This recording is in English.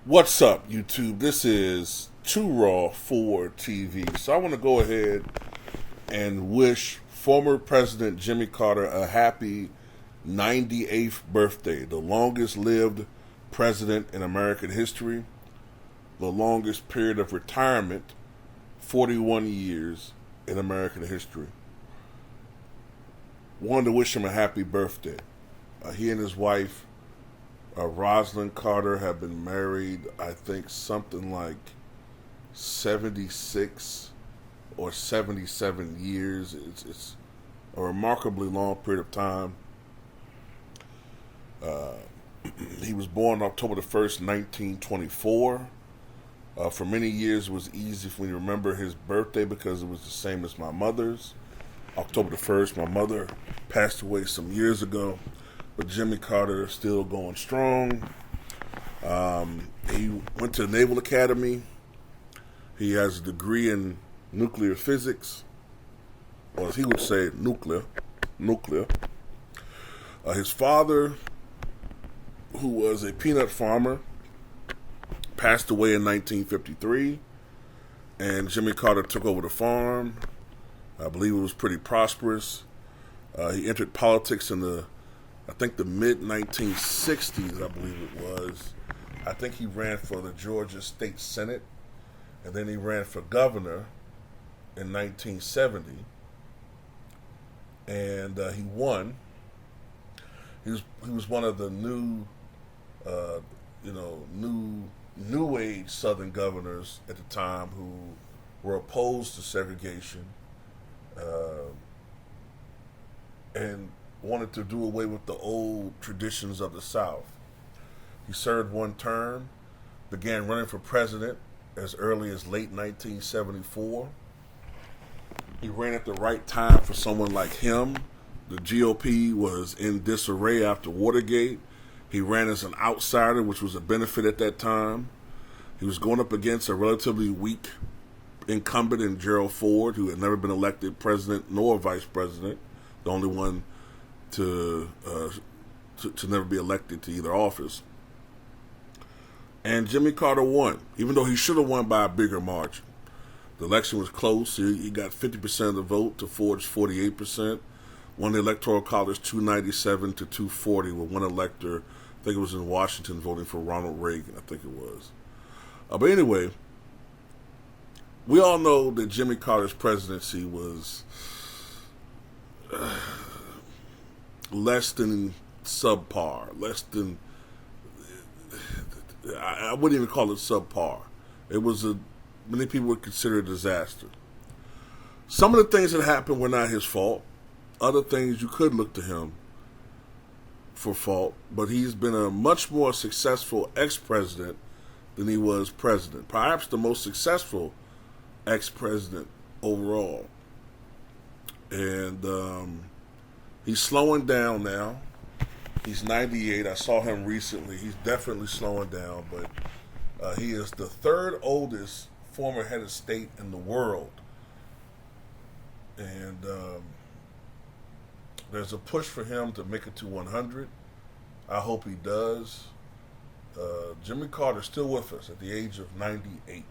What's up, YouTube? This is Too Raw for TV. So I want to go ahead and wish former President Jimmy Carter a happy 98th birthday, the longest lived president in American history, the longest period of retirement, 41 years in American history. Wanted to wish him a happy birthday. He and his wife, Rosalind Carter, have been married, I think, something like 76 or 77 years. It's a remarkably long period of time. He was born October the 1st, 1924. For many years, it was easy for me to remember his birthday because it was the same as my mother's. October the 1st, my mother passed away some years ago, but Jimmy Carter is still going strong. He went to the Naval Academy. He has a degree in nuclear physics, or as he would say, nuclear. His father, who was a peanut farmer, passed away in 1953, and Jimmy Carter took over the farm. I believe it was pretty prosperous. He entered politics in the mid-1960s, I believe it was. I think he ran for the Georgia State Senate, and then he ran for governor in 1970, and he won. He was one of the new age Southern governors at the time who were opposed to segregation, and wanted to do away with the old traditions of the South. He served one term, began running for president as early as late 1974. He ran at the right time for someone like him. The GOP was in disarray after Watergate. He ran as an outsider, which was a benefit at that time. He was going up against a relatively weak incumbent in Gerald Ford, who had never been elected president nor vice president, the only one to never be elected to either office. And Jimmy Carter won, even though he should have won by a bigger margin. The election was close. He got 50% of the vote to Ford's 48%. Won the Electoral College 297 to 240 with one elector. I think it was in Washington voting for Ronald Reagan, I think it was. But anyway, we all know that Jimmy Carter's presidency was less than subpar, I wouldn't even call it subpar. It was many people would consider a disaster. Some of the things that happened were not his fault. Other things you could look to him for fault, but he's been a much more successful ex-president than he was president. Perhaps the most successful ex-president overall. And he's slowing down now. He's 98. I saw him recently. He's definitely slowing down, but he is the third oldest former head of state in the world. And there's a push for him to make it to 100. I hope he does. Jimmy Carter's still with us at the age of 98.